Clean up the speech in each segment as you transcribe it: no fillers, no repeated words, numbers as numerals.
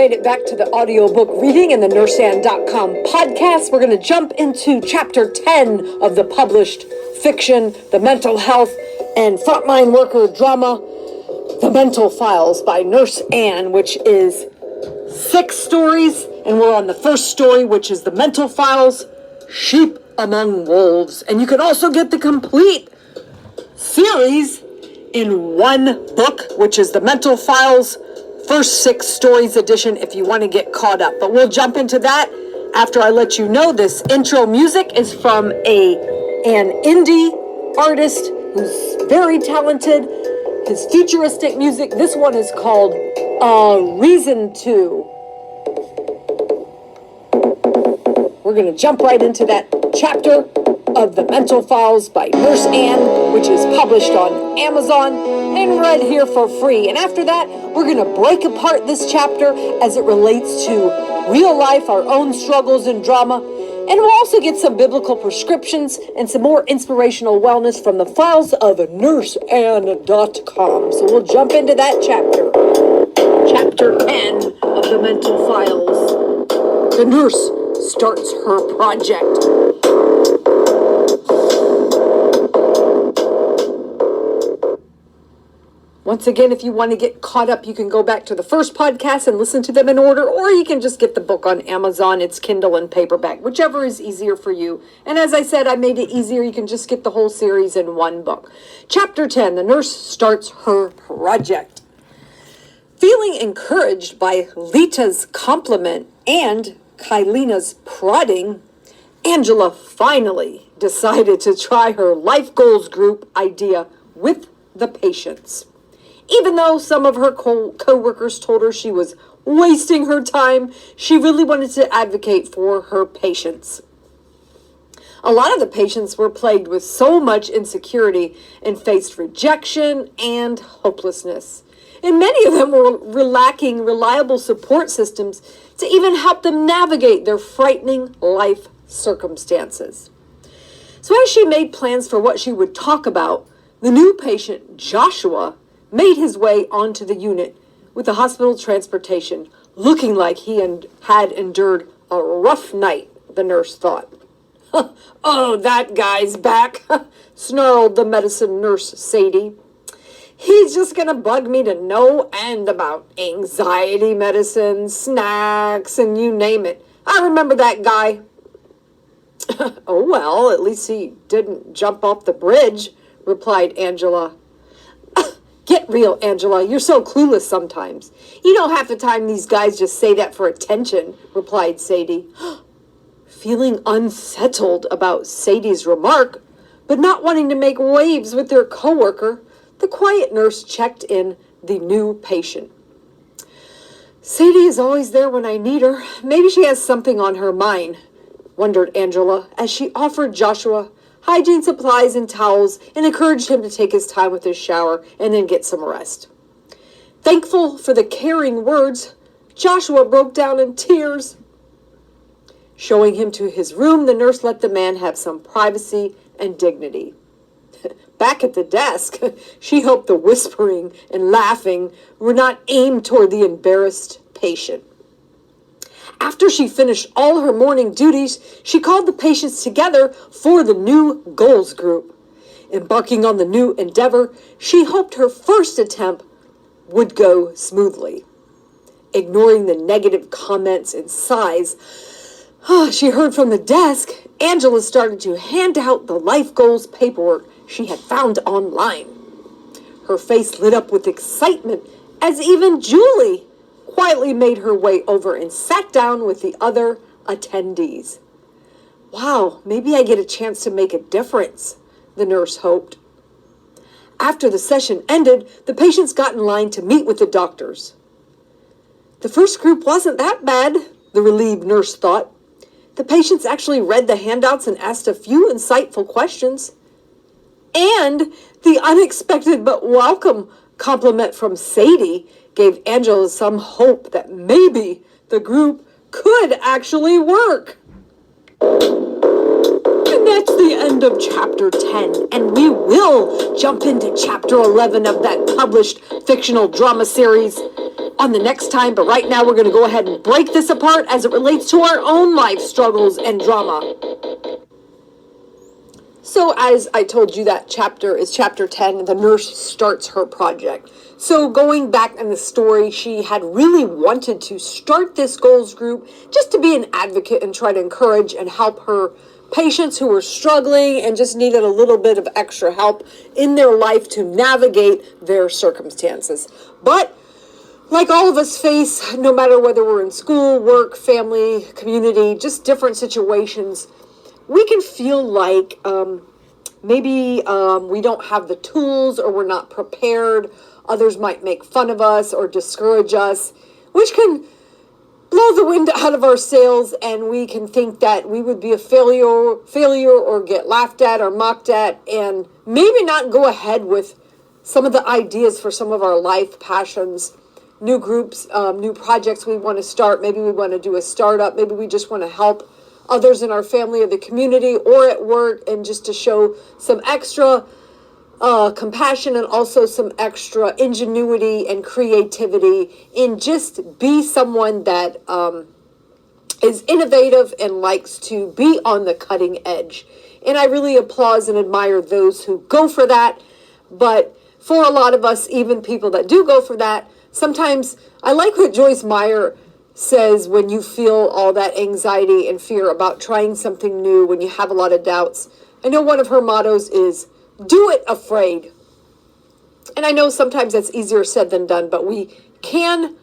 made it back to the audiobook reading in the nurseann.com podcast. We're going to jump into chapter 10 of the published fiction, The Mental Health and Frontline Worker drama, The Mental Files by Nurse Ann, which is 6 stories. And we're on the first story, which is The Mental Files, Sheep Among Wolves. And you can also get the complete series in one book, which is The Mental Files, First 6 Stories edition, if you want to get caught up. But we'll jump into that after I let you know this intro music is from an indie artist who's very talented. His futuristic music, this one is called Reason To. We're going to jump right into that chapter of The Mental Files by Nurse Ann, which is published on Amazon and read here for free. And after that, we're going to break apart this chapter as it relates to real life, our own struggles and drama. And we'll also get some biblical prescriptions and some more inspirational wellness from the files of nurseann.com. So we'll jump into that chapter. Chapter 10 of The Mental Files. The nurse starts her project. Once again, if you want to get caught up, you can go back to the first podcast and listen to them in order, or you can just get the book on Amazon. It's Kindle and paperback, whichever is easier for you. And as I said, I made it easier. You can just get the whole series in one book. Chapter 10, the nurse starts her project. Feeling encouraged by Lita's compliment and Kylina's prodding, Angela finally decided to try her life goals group idea with the patients. Even though some of her co-workers told her she was wasting her time, she really wanted to advocate for her patients. A lot of the patients were plagued with so much insecurity and faced rejection and hopelessness. And many of them were lacking reliable support systems to even help them navigate their frightening life circumstances. So as she made plans for what she would talk about, the new patient, Joshua, made his way onto the unit with the hospital transportation, looking like he had endured a rough night, the nurse thought. "Oh, that guy's back," snarled the medicine nurse, Sadie. "He's just going to bug me to no end about anxiety medicine, snacks, and you name it. I remember that guy." "Oh, well, at least he didn't jump off the bridge," replied Angela. "Get real, Angela. You're so clueless sometimes. You know half the time these guys just say that for attention," replied Sadie. Feeling unsettled about Sadie's remark, but not wanting to make waves with their coworker, the quiet nurse checked in the new patient. "Sadie is always there when I need her. Maybe she has something on her mind," wondered Angela as she offered Joshua hygiene supplies and towels and encouraged him to take his time with his shower and then get some rest. Thankful for the caring words, Joshua broke down in tears. Showing him to his room, the nurse let the man have some privacy and dignity. Back at the desk, she hoped the whispering and laughing were not aimed toward the embarrassed patient. After she finished all her morning duties, she called the patients together for the new goals group. Embarking on the new endeavor, she hoped her first attempt would go smoothly. Ignoring the negative comments and sighs she heard from the desk, Angela started to hand out the life goals paperwork she had found online. Her face lit up with excitement as even Julie quietly made her way over and sat down with the other attendees. "Wow, maybe I get a chance to make a difference," the nurse hoped. After the session ended, the patients got in line to meet with the doctors. The first group wasn't that bad, the relieved nurse thought. The patients actually read the handouts and asked a few insightful questions. And the unexpected but welcome compliment from Sadie gave Angela some hope that maybe the group could actually work. And that's the end of chapter 10, and we will jump into chapter 11 of that published fictional drama series, on the next time, but right now we're going to go ahead and break this apart as it relates to our own life struggles and drama. So as I told you, that chapter is chapter 10, and the nurse starts her project. So going back in the story, she had really wanted to start this goals group just to be an advocate and try to encourage and help her patients who were struggling and just needed a little bit of extra help in their life to navigate their circumstances. But like all of us face, no matter whether we're in school, work, family, community, just different situations, we can feel like maybe we don't have the tools or we're not prepared. Others might make fun of us or discourage us, which can blow the wind out of our sails, and we can think that we would be a failure or get laughed at or mocked at, and maybe not go ahead with some of the ideas for some of our life passions, new groups, new projects we want to start. Maybe we want to do a startup. Maybe we just want to help others in our family or the community or at work, and just to show some extra compassion and also some extra ingenuity and creativity, and just be someone that is innovative and likes to be on the cutting edge. And I really applaud and admire those who go for that. But for a lot of us, even people that do go for that, sometimes I like what Joyce Meyer says, when you feel all that anxiety and fear about trying something new, when you have a lot of doubts. I know one of her mottos is, do it afraid. And I know sometimes that's easier said than done, but we can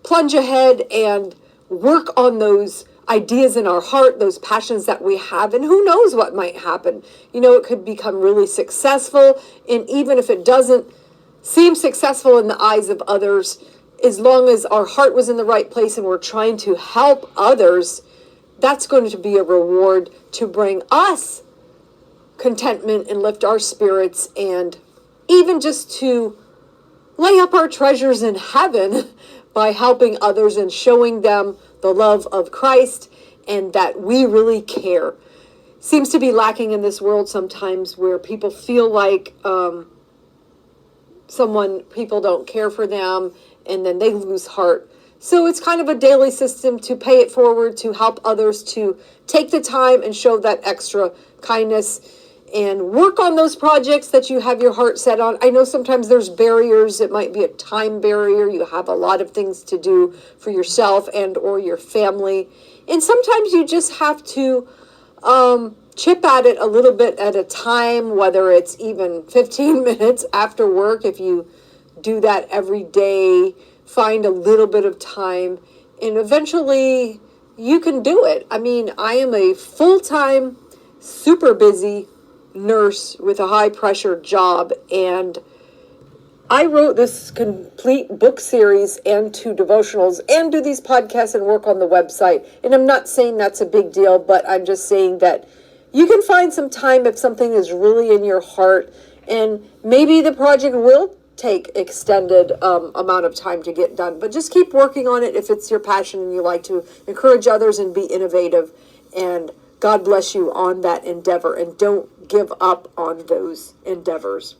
plunge ahead and work on those ideas in our heart, those passions that we have, and who knows what might happen. You know, it could become really successful, and even if it doesn't seem successful in the eyes of others, as long as our heart was in the right place and we're trying to help others, that's going to be a reward to bring us contentment and lift our spirits, and even just to lay up our treasures in heaven by helping others and showing them the love of Christ and that we really care. Seems to be lacking in this world sometimes, where people feel like people don't care for them, and then they lose heart. So it's kind of a daily system to pay it forward, to help others, to take the time and show that extra kindness and work on those projects that you have your heart set on. I know sometimes there's barriers. It might be a time barrier. You have a lot of things to do for yourself and or your family. And sometimes you just have to chip at it a little bit at a time, whether it's even 15 minutes after work. If you do that every day, find a little bit of time, and eventually you can do it. I mean, I am a full-time, super busy nurse with a high-pressure job, and I wrote this complete book series and 2 devotionals and do these podcasts and work on the website. And I'm not saying that's a big deal, but I'm just saying that you can find some time if something is really in your heart, and maybe the project will take extended amount of time to get done, but just keep working on it if it's your passion and you like to encourage others and be innovative. And God bless you on that endeavor, and don't give up on those endeavors.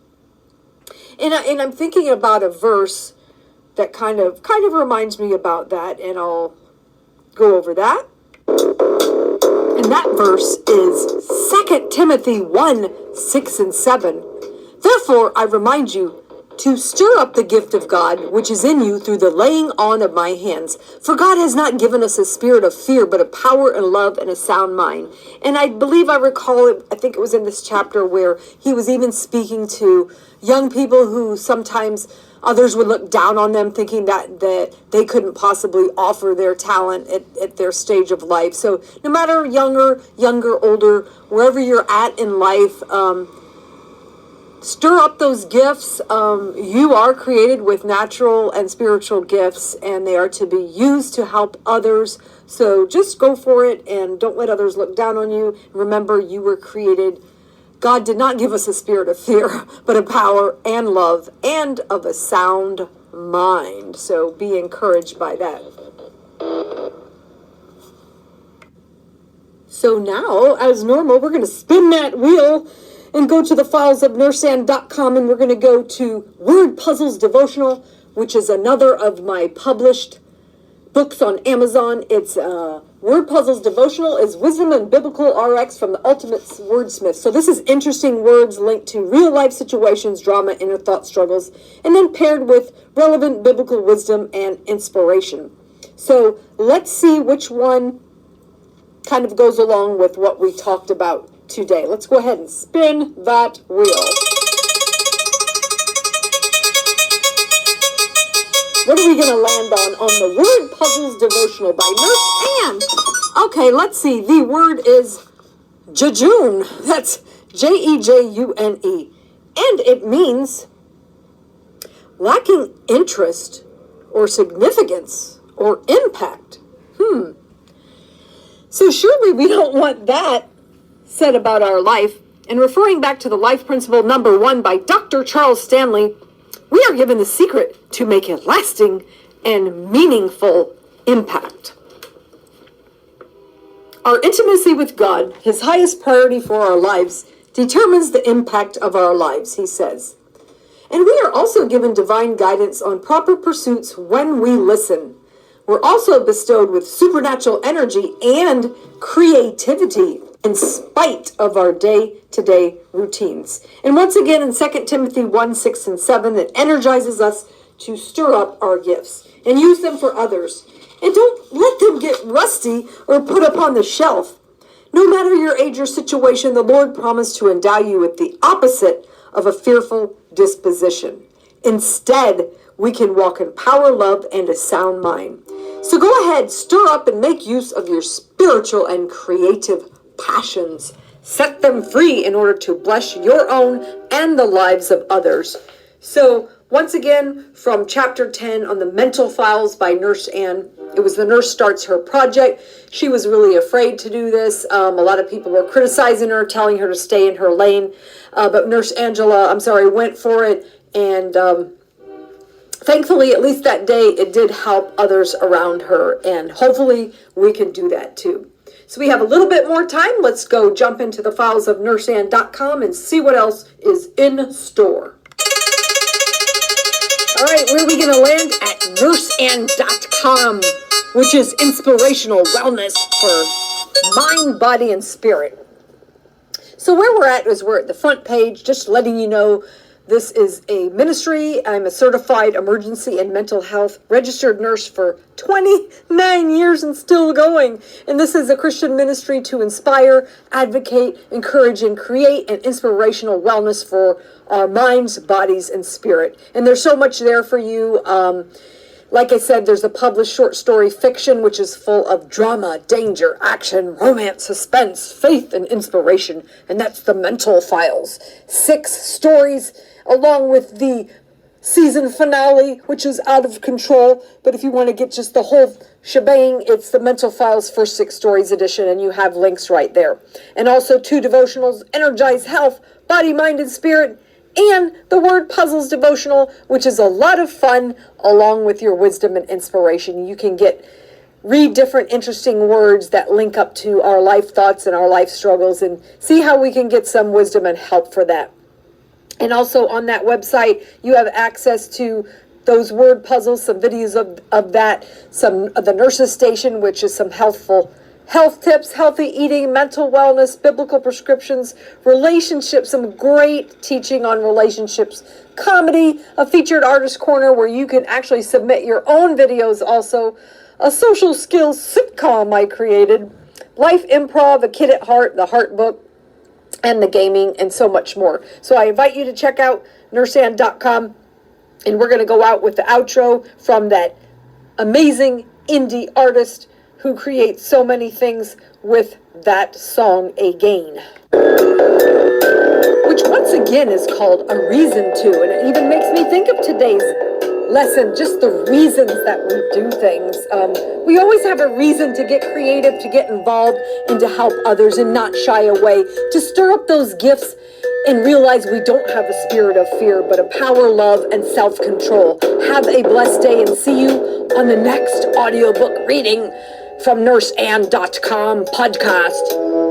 And I'm thinking about a verse that kind of reminds me about that, and I'll go over that. And that verse is 2 Timothy 1:6-7. Therefore, I remind you to stir up the gift of God, which is in you through the laying on of my hands. For God has not given us a spirit of fear, but of power and love and a sound mind. And I believe I recall it, I think it was in this chapter where he was even speaking to young people who sometimes others would look down on them, thinking that they couldn't possibly offer their talent at their stage of life. So no matter younger, older, wherever you're at in life, stir up those gifts. You are created with natural and spiritual gifts, and they are to be used to help others. So just go for it, and don't let others look down on you. Remember, you were created. God did not give us a spirit of fear, but of power and love and of a sound mind. So be encouraged by that. So now, as normal, we're going to spin that wheel and go to the files of nurseann.com, and we're going to go to Word Puzzles Devotional. which is another of my published books on Amazon. It's Word Puzzles Devotional is Wisdom and Biblical RX from the Ultimate Wordsmith. So this is interesting words linked to real life situations, drama, inner thought struggles, and then paired with relevant biblical wisdom and inspiration. So let's see which one kind of goes along with what we talked about today. Let's go ahead and spin that wheel. What are we going to land on the Word Puzzles Devotional by Nurse Ann? Okay, let's see. The word is jejune. That's Jejune. And it means lacking interest or significance or impact. So surely we don't want that said about our life. And referring back to the life principle number 1 by Dr. Charles Stanley, we are given the secret to make a lasting and meaningful impact. Our intimacy with God, his highest priority for our lives, determines the impact of our lives, he says. And we are also given divine guidance on proper pursuits when we listen. We're also bestowed with supernatural energy and creativity in spite of our day-to-day routines. And once again in 2 Timothy 1, 6, and 7, that energizes us to stir up our gifts and use them for others. And don't let them get rusty or put up on the shelf. No matter your age or situation, the Lord promised to endow you with the opposite of a fearful disposition. Instead, we can walk in power, love, and a sound mind. So go ahead, stir up and make use of your spiritual and creative passions. Set them free in order to bless your own and the lives of others. So once again, from chapter 10 on the mental files by Nurse Ann, it was the nurse starts her project. She was really afraid to do this. A lot of people were criticizing her, telling her to stay in her lane. But Nurse Angela, went for it. And thankfully, at least that day, it did help others around her. And hopefully we can do that too. So we have a little bit more time. Let's go jump into the files of nurseann.com and see what else is in store. All right, where are we going to land? At nurseann.com, which is inspirational wellness for mind, body, and spirit. So where we're at is we're at the front page, just letting you know this is a ministry. I'm a certified emergency and mental health registered nurse for 29 years and still going. And this is a Christian ministry to inspire, advocate, encourage, and create an inspirational wellness for our minds, bodies, and spirit. And there's so much there for you. Like I said, there's a published short story fiction, which is full of drama, danger, action, romance, suspense, faith, and inspiration. And that's the Mental Files. 6 stories, along with the season finale, which is out of control. But if you want to get just the whole shebang, it's the Mental Files First 6 Stories edition, and you have links right there. And also 2 devotionals, Energize Health, Body, Mind, and Spirit, and the Word Puzzles Devotional, which is a lot of fun, along with your wisdom and inspiration. You can read different interesting words that link up to our life thoughts and our life struggles, and see how we can get some wisdom and help for that. And also on that website, you have access to those word puzzles, some videos of that, some of the Nurses Station, which is some health tips, healthy eating, mental wellness, biblical prescriptions, relationships, some great teaching on relationships, comedy, a featured artist corner where you can actually submit your own videos, also a social skills sitcom I created, life improv, a kid at heart, the heart book, and the gaming, and so much more. So I invite you to check out nurseann.com, and we're going to go out with the outro from that amazing indie artist who creates so many things with that song Again, which once again is called A Reason To, and it even makes me think of today's lesson, just the reasons that we do things. We always have a reason to get creative, to get involved, and to help others, and not shy away, to stir up those gifts and realize we don't have a spirit of fear, but a power, love, and self-control. Have a blessed day, and see you on the next audiobook reading from nurseann.com podcast.